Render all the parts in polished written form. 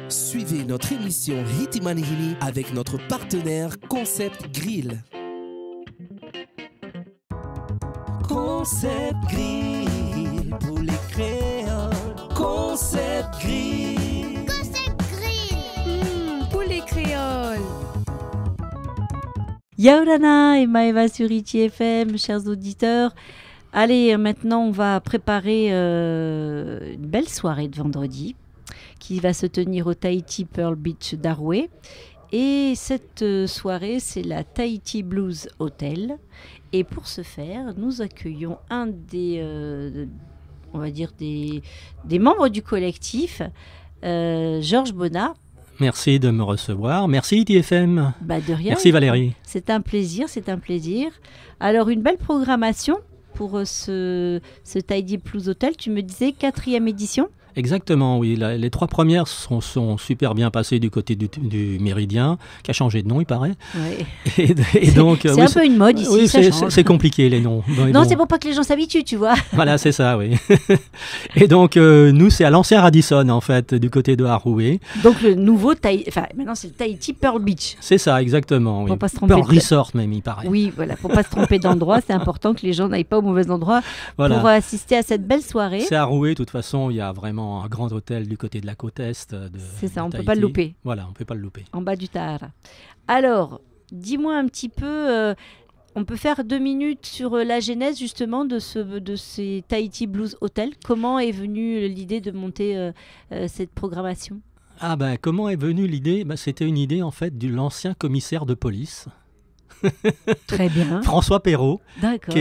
Suivez notre émission Hitimanihini avec notre partenaire Concept Grill. Concept Grill pour les créoles. Concept Grill. Concept Grill. Pour les créoles. Yaorana et Maëva sur Iti FM, chers auditeurs. Allez, maintenant on va préparer une belle soirée de vendredi qui va se tenir au Tahiti Pearl Beach d'Aroué. Et cette soirée, c'est la Tahiti Blues Hotel. Et pour ce faire, nous accueillons un des, on va dire des membres du collectif, Georges Bonnat. Merci de me recevoir. Merci ITFM. Bah de rien. Merci Valérie. C'est un plaisir, c'est un plaisir. Alors, une belle programmation pour ce Tahiti Blues Hotel. Tu me disais 4e édition. Exactement, oui. Les 3 premières sont super bien passées du côté du Méridien, qui a changé de nom, il paraît. Ouais. Et donc, c'est un peu une mode ici. Oui, ça change. c'est compliqué les noms. Non, c'est pour pas que les gens s'habituent, tu vois. Voilà, c'est ça, oui. Et donc, nous, c'est à l'ancien Radisson, en fait, du côté de Haroué. Donc, le nouveau Tahiti, enfin, maintenant, c'est le Tahiti Pearl Beach. C'est ça, exactement. Oui. Pour pas se tromper. Pearl Resort, même, il paraît. Oui, voilà, pour pas se tromper d'endroit, c'est important que les gens n'aillent pas au mauvais endroit voilà. Pour assister à cette belle soirée. C'est à Haroué, de toute façon, il y a vraiment un grand hôtel du côté de la côte est. C'est ça, on ne peut Tahiti. pas le louper. Voilà, on ne peut pas le louper. En bas du Tahara. Alors, dis-moi un petit peu, on peut faire 2 minutes sur la genèse justement de ces Tahiti Blues Hotel. Comment est venue l'idée de monter cette programmation ? Ah ben, comment est venue l'idée ? C'était une idée en fait de l'ancien commissaire de police. Très bien. François Perrault, D'accord. qui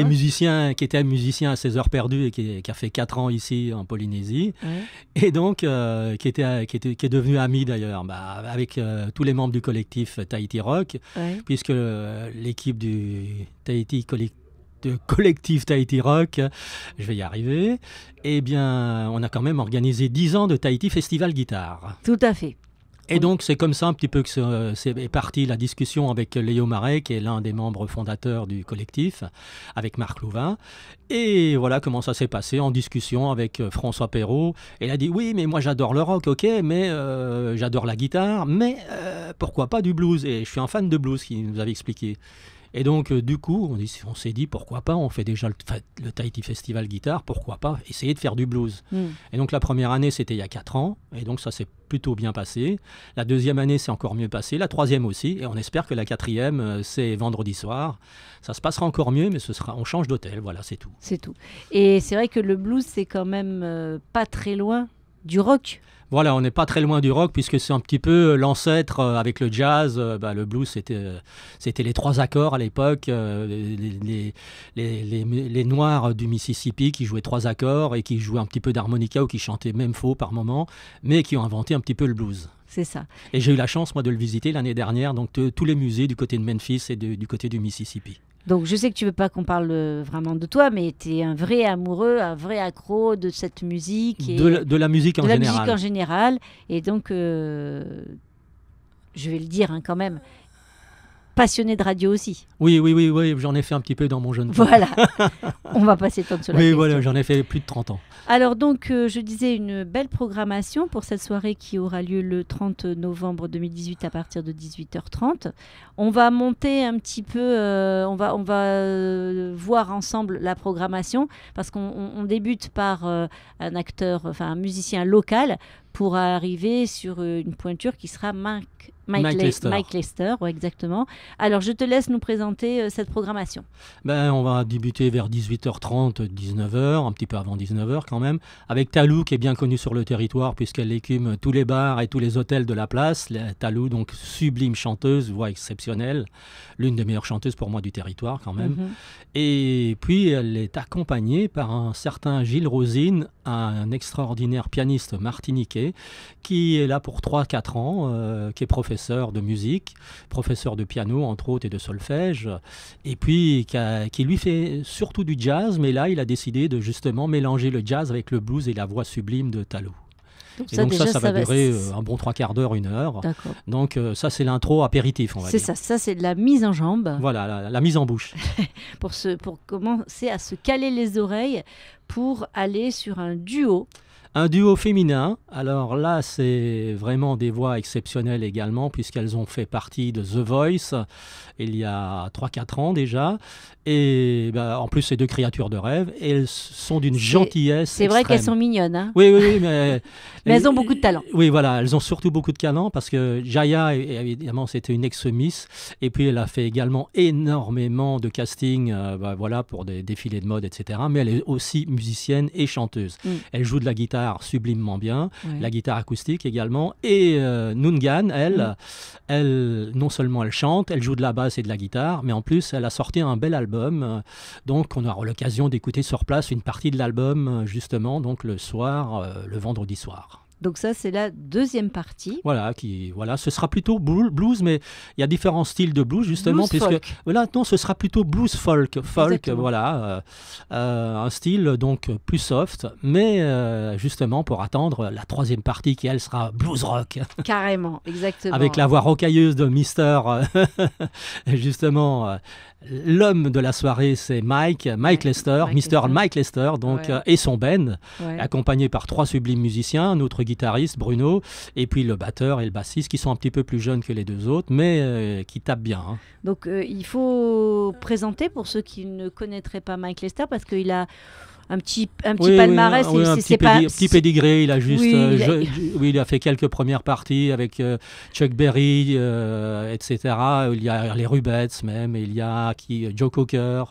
était un musicien à ses heures perdues et qui a fait 4 ans ici en Polynésie, Ouais. et donc qui est devenu ami d'ailleurs avec tous les membres du collectif Tahiti Rock, Ouais. puisque l'équipe du collectif Tahiti Rock, je vais y arriver, eh bien on a quand même organisé 10 ans de Tahiti Festival Guitare. Tout à fait. Et donc, c'est comme ça un petit peu que c'est parti la discussion avec Léo Marais, qui est l'un des membres fondateurs du collectif, avec Marc Louvain. Et voilà comment ça s'est passé en discussion avec François Perrault. Et il a dit, oui, mais moi j'adore le rock, ok, mais j'adore la guitare, mais pourquoi pas du blues ? Et je suis un fan de blues, qu'il nous avait expliqué. Et donc, du coup, on s'est dit, pourquoi pas, on fait déjà le Tahiti Festival Guitare, pourquoi pas essayer de faire du blues. Et donc, la première année, c'était il y a 4 ans, et donc ça s'est plutôt bien passé. La deuxième année, c'est encore mieux passé, la troisième aussi, et on espère que la 4e, c'est vendredi soir. Ça se passera encore mieux, mais on change d'hôtel, voilà, c'est tout. C'est tout. Et c'est vrai que le blues, c'est quand même pas très loin du rock. Voilà, on n'est pas très loin du rock, puisque c'est un petit peu l'ancêtre avec le jazz. Le blues, c'était les 3 accords à l'époque, les Noirs du Mississippi qui jouaient 3 accords et qui jouaient un petit peu d'harmonica ou qui chantaient même faux par moment, mais qui ont inventé un petit peu le blues. C'est ça. Et j'ai eu la chance, moi, de le visiter l'année dernière, donc tous les musées du côté de Memphis et du côté du Mississippi. Donc, je sais que tu ne veux pas qu'on parle vraiment de toi, mais tu es un vrai amoureux, un vrai accro de cette musique. Et de la musique en de la général. musique en général. Et donc, je vais le dire quand même, passionné de radio aussi. Oui, j'en ai fait un petit peu dans mon jeune temps. Voilà, on va pas s'étendre sur la question. Oui, voilà, j'en ai fait plus de 30 ans. Alors donc, je disais une belle programmation pour cette soirée qui aura lieu le 30 novembre 2018 à partir de 18h30. On va monter un petit peu, on va voir ensemble la programmation parce qu'on débute par un musicien local pour arriver sur une pointure qui sera Mike Lester, ouais, exactement. Alors, je te laisse nous présenter cette programmation. On va débuter vers 18h30, 19h, un petit peu avant 19h quand même, avec Talou qui est bien connue sur le territoire puisqu'elle écume tous les bars et tous les hôtels de la place. Talou, donc sublime chanteuse, voix exceptionnelle, l'une des meilleures chanteuses pour moi du territoire quand même. Et puis, elle est accompagnée par un certain Gilles Rosine, un extraordinaire pianiste martiniquais qui est là pour 3-4 ans, qui est professeur de musique, professeur de piano entre autres et de solfège, et puis qui lui fait surtout du jazz, mais là il a décidé de justement mélanger le jazz avec le blues et la voix sublime de Talou. Donc ça va durer un bon 3/4 d'heure, 1 heure. D'accord. Donc ça c'est l'intro apéritif, on va dire. C'est ça c'est de la mise en jambe. Voilà, la mise en bouche. pour commencer à se caler les oreilles pour aller sur un duo. Un duo féminin Alors là, c'est vraiment des voix exceptionnelles également, puisqu'elles ont fait partie de The Voice il y a 3-4 ans déjà. Et en plus, c'est deux créatures de rêve. Et elles sont d'une gentillesse C'est vrai extrême. qu'elles sont mignonnes. Hein, Oui, oui, oui, mais elles ont beaucoup de talent. Oui, voilà, elles ont surtout beaucoup de talent parce que Jaya, évidemment, c'était une ex-Miss. Et puis, elle a fait également énormément de casting voilà, pour des défilés de mode, etc. Mais elle est aussi musicienne et chanteuse. Elle joue de la guitare sublimement bien. La guitare acoustique également. Et Nungan, elle, non seulement elle chante, elle joue de la basse et de la guitare, mais en plus, elle a sorti un bel album. Donc, on aura l'occasion d'écouter sur place une partie de l'album, justement, donc le soir, le vendredi soir. Donc ça, c'est la deuxième partie. Voilà, ce sera plutôt blues, mais il y a différents styles de blues, justement. Blues folk. Voilà, non, ce sera plutôt blues folk. Exactement. Voilà, un style donc plus soft, mais justement pour attendre la troisième partie qui, elle, sera blues rock. Carrément, exactement. Avec la voix rocailleuse de Mister, justement... L'homme de la soirée, c'est Mike Lester, Mike Lester, donc, et son band, accompagné par 3 sublimes musiciens, notre guitariste Bruno, et puis le batteur et le bassiste, qui sont un petit peu plus jeunes que les deux autres, mais qui tapent bien. Hein. Donc il faut présenter pour ceux qui ne connaîtraient pas Mike Lester, parce qu'il a un petit palmarès. Oui, un petit pédigré. Il a juste, il a fait quelques premières parties avec Chuck Berry, etc. Il y a les Rubettes même, il y a Joe Cocker.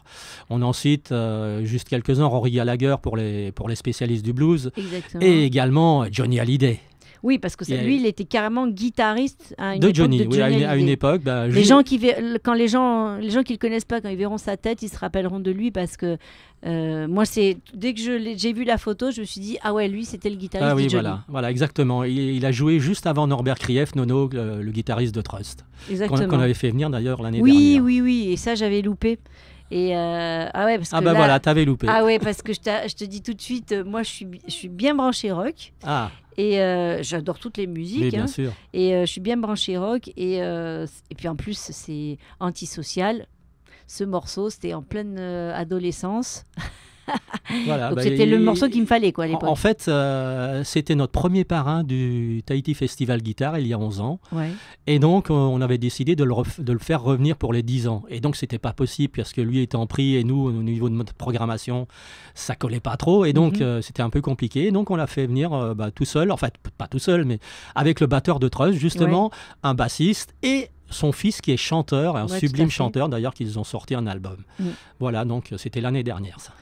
On en cite juste quelques-uns, Rory Gallagher pour les spécialistes du blues. Exactement. Et également Johnny Hallyday. Oui, parce que lui, il était carrément guitariste à une de époque Johnny. de Johnny à une époque. Les gens qui le connaissent pas, quand ils verront sa tête, ils se rappelleront de lui parce que moi, dès que j'ai vu la photo, je me suis dit ah ouais, lui, c'était le guitariste de Johnny. Voilà, exactement. Il a joué juste avant Norbert Krief, Nono, le guitariste de Trust, qu'on avait fait venir d'ailleurs l'année dernière. Oui, et ça j'avais loupé. Et parce que voilà, t'avais loupé. Ah ouais, parce que je te dis tout de suite, moi je suis bien branchée rock. Ah. Et j'adore toutes les musiques. Oui, bien sûr. Et je suis bien branchée rock. Et puis en plus, c'est antisocial. Ce morceau, c'était en pleine adolescence. Voilà, donc c'était le morceau qu'il me fallait à l'époque. En fait, c'était notre premier parrain du Tahiti Festival Guitare il y a 11 ans. Ouais. Et donc, on avait décidé de le faire revenir pour les 10 ans. Et donc, c'était pas possible parce que lui était en prix et nous, au niveau de notre programmation, ça collait pas trop. Et donc, c'était un peu compliqué. Et donc, on l'a fait venir tout seul. En fait, pas tout seul, mais avec le batteur de Trust, justement, un bassiste et son fils qui est chanteur, un sublime chanteur d'ailleurs, qu'ils ont sorti un album. Voilà, donc c'était l'année dernière ça.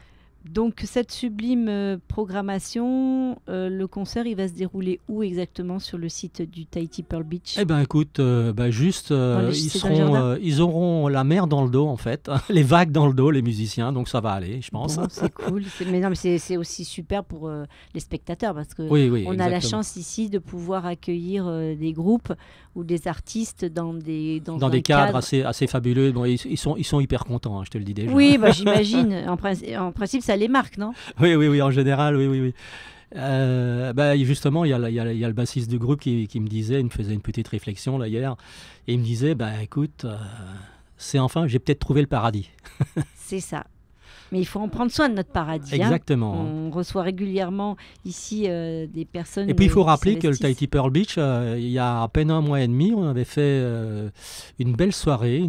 Donc cette sublime programmation, le concert, il va se dérouler où exactement sur le site du Tahiti Pearl Beach? Eh bien écoute, ils auront la mer dans le dos en fait, les vagues dans le dos, les musiciens, donc ça va aller, je pense. Bon, c'est cool, mais c'est aussi super pour les spectateurs parce que on a la chance ici de pouvoir accueillir des groupes ou des artistes dans des cadres assez fabuleux. Bon, ils sont hyper contents, hein, je te le dis déjà. Oui, j'imagine. En principe, ça les marque, non? Oui, en général, oui. Justement, il y a le bassiste du groupe qui me disait, il me faisait une petite réflexion là hier, et il me disait, écoute, j'ai peut-être trouvé le paradis. C'est ça. Mais il faut en prendre soin de notre paradis. Exactement. On reçoit régulièrement ici des personnes. Et puis il faut rappeler que le Tahiti Pearl Beach, il y a à peine un mois et demi, on avait fait une belle soirée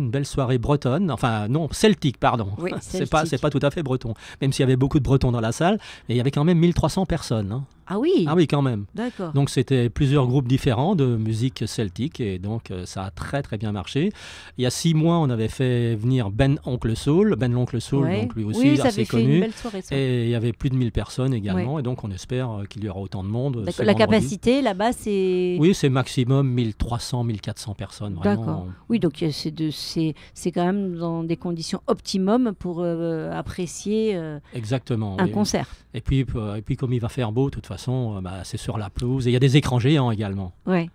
bretonne, enfin non, celtique, pardon. Oui, c'est pas tout à fait breton, même s'il y avait beaucoup de bretons dans la salle, mais il y avait quand même 1300 personnes. Hein. Ah oui. Ah oui, quand même. D'accord. Donc c'était plusieurs groupes différents de musique celtique et donc ça a très très bien marché. Il y a 6 mois, on avait fait venir Ben l'Oncle Soul, donc lui aussi assez connu. Une belle soirée, ça. Et il y avait plus de 1000 personnes également et donc on espère qu'il y aura autant de monde. La capacité là-bas, c'est... Oui, c'est maximum 1300, 1400 personnes. Vraiment. D'accord. Oui, donc c'est quand même dans des conditions optimum pour apprécier exactement, un concert. Et puis comme il va faire beau, de toute façon, c'est sur la pelouse. Et il y a des écrans géants également. Oui,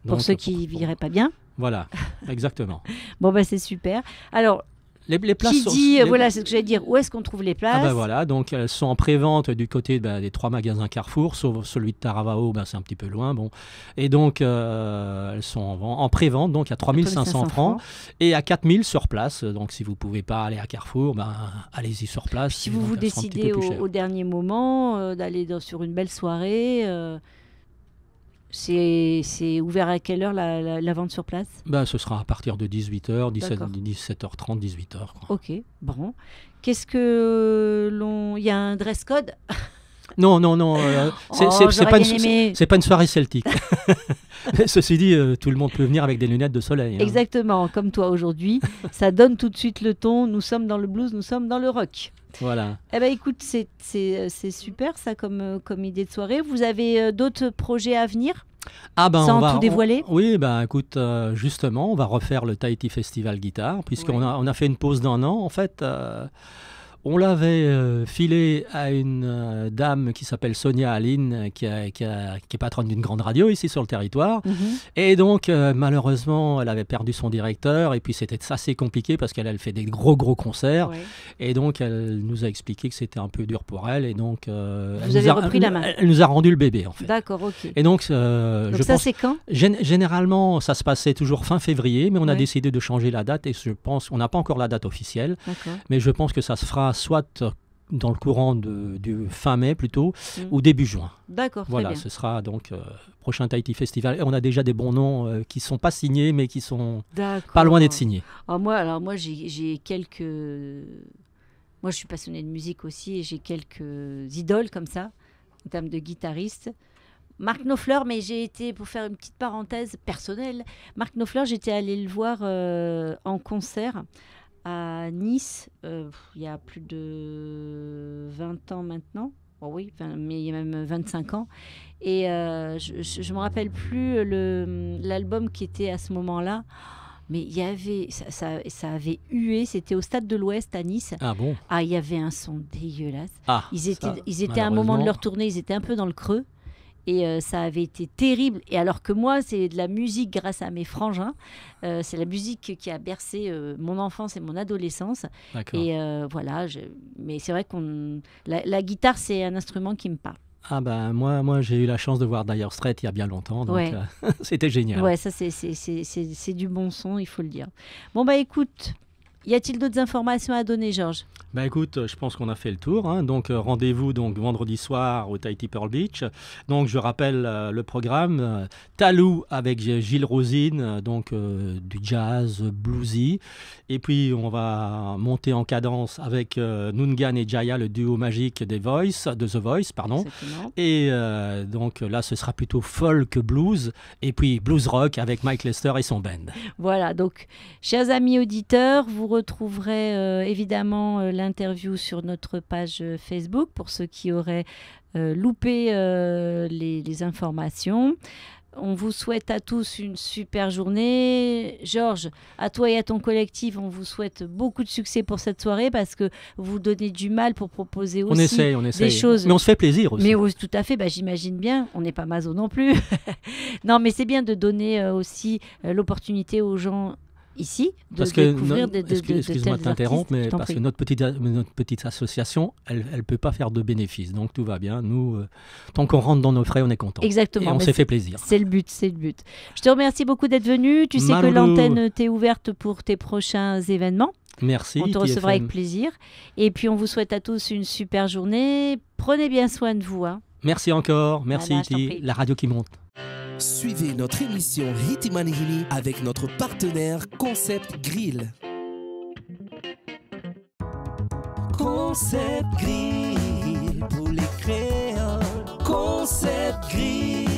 pour ceux qui ne viraient pas bien. Voilà, exactement. Bon, c'est super. Alors, les places voilà, c'est ce que j'allais dire. Où est-ce qu'on trouve les places? Voilà, donc elles sont en pré-vente du côté des 3 magasins Carrefour, sauf celui de Taravao, c'est un petit peu loin. Bon. Et donc, elles sont en pré-vente, donc à 3500 francs et à 4000 sur place. Donc, si vous ne pouvez pas aller à Carrefour, allez-y sur place. Si vous vous décidez au dernier moment d'aller sur une belle soirée... C'est ouvert à quelle heure la vente sur place? Bah, ce sera à partir de 18h, D'accord. 17h30, 18h. Ok, bon. Qu'est-ce que l'on... Il y a un dress code? Non, non, non. Oh, j'aurais bien aimé. C'est pas une soirée celtique. Mais ceci dit, tout le monde peut venir avec des lunettes de soleil. Hein. Exactement, comme toi aujourd'hui. Ça donne tout de suite le ton. Nous sommes dans le blues, nous sommes dans le rock. Voilà. Eh ben écoute, c'est super ça comme idée de soirée. Vous avez d'autres projets à venir? Ah ben, Sans tout dévoiler? Oui, ben écoute, justement, on va refaire le Tahiti Festival Guitare, puisqu'on Ouais. on a fait une pause d'1 an. En fait, on l'avait filé à une dame qui s'appelle Sonia Aline, qui est patronne d'une grande radio ici sur le territoire. Mhm. Et donc, malheureusement, elle avait perdu son directeur. Et puis, c'était assez compliqué parce qu'elle fait des gros concerts. Ouais. Et donc, elle nous a expliqué que c'était un peu dur pour elle. Et donc, Vous avez repris la main. Elle nous a rendu le bébé, en fait. D'accord, ok. Et donc, Donc je ça pense, c'est quand? généralement, ça se passait toujours fin février, mais on a Ouais. décidé de changer la date. Et je pense, on n'a pas encore la date officielle, D'accord. mais je pense que ça se fera soit dans le courant du fin mai plutôt, Mm. ou début juin. D'accord, très Voilà, bien. ce sera donc prochain Tahiti Festival. Et on a déjà des bons noms qui ne sont pas signés, mais qui sont D'accord. pas loin d'être signés. Alors moi j'ai quelques... Moi je suis passionnée de musique aussi et j'ai quelques idoles comme ça, en termes de guitaristes. Mark Knopfler, mais j'ai été, pour faire une petite parenthèse personnelle, Mark Knopfler, j'étais allée le voir en concert à Nice, il y a plus de 20 ans maintenant. Oh oui, mais il y a même 25 ans. Et je ne me rappelle plus l'album qui était à ce moment-là. Mais il y avait, ça avait hué, c'était au Stade de l'Ouest à Nice. Ah bon? Ah, il y avait un son dégueulasse. Ah, Ils étaient ça, à un moment de malheureusement. leur tournée, ils étaient un peu dans le creux. Et ça avait été terrible. Et alors que moi, c'est de la musique grâce à mes frangins. C'est la musique qui a bercé mon enfance et mon adolescence. D'accord. Et voilà. Mais c'est vrai la guitare, c'est un instrument qui me parle. Ah ben moi j'ai eu la chance de voir Dire Straits il y a bien longtemps, donc Ouais. c'était génial. Ouais, ça, c'est du bon son, il faut le dire. Bon, bah écoute, y a-t-il d'autres informations à donner, Georges? Bah écoute, je pense qu'on a fait le tour. Hein. Donc rendez-vous donc vendredi soir au Tahiti Pearl Beach. Donc je rappelle le programme Talou avec Gilles Rosine, donc du jazz bluesy. Et puis on va monter en cadence avec Nungan et Jaya, le duo magique de The Voice, pardon. Exactement. Et donc là, ce sera plutôt folk blues et puis blues rock avec Mike Lester et son band. Voilà, donc, chers amis auditeurs, vous retrouverez évidemment l'interview sur notre page Facebook pour ceux qui auraient loupé les informations. On vous souhaite à tous une super journée. Georges, à toi et à ton collectif, on vous souhaite beaucoup de succès pour cette soirée parce que vous donnez du mal pour proposer aussi On essaye. des choses. Mais on se fait plaisir aussi. Mais oui, tout à fait, bah, j'imagine bien. On n'est pas maso non plus. Non, mais c'est bien de donner aussi l'opportunité aux gens ici de Parce que découvrir excuse-moi de t'interrompre, mais parce que que notre petite association, elle peut pas faire de bénéfices, donc tout va bien. Nous, tant qu'on rentre dans nos frais, on est content. Exactement. Et on mais s'est fait plaisir. C'est le but, c'est le but. Je te remercie beaucoup d'être venu. Tu sais que Maloulou. l'antenne t'est ouverte pour tes prochains événements. Merci. On te recevra TFM. avec plaisir. Et puis on vous souhaite à tous une super journée. Prenez bien soin de vous. Hein. Merci encore. Merci Voilà, je t'en Iti. prie. La radio qui monte. Suivez notre émission Hitimanihini avec notre partenaire Concept Grill. Concept Grill pour les créoles. Concept Grill.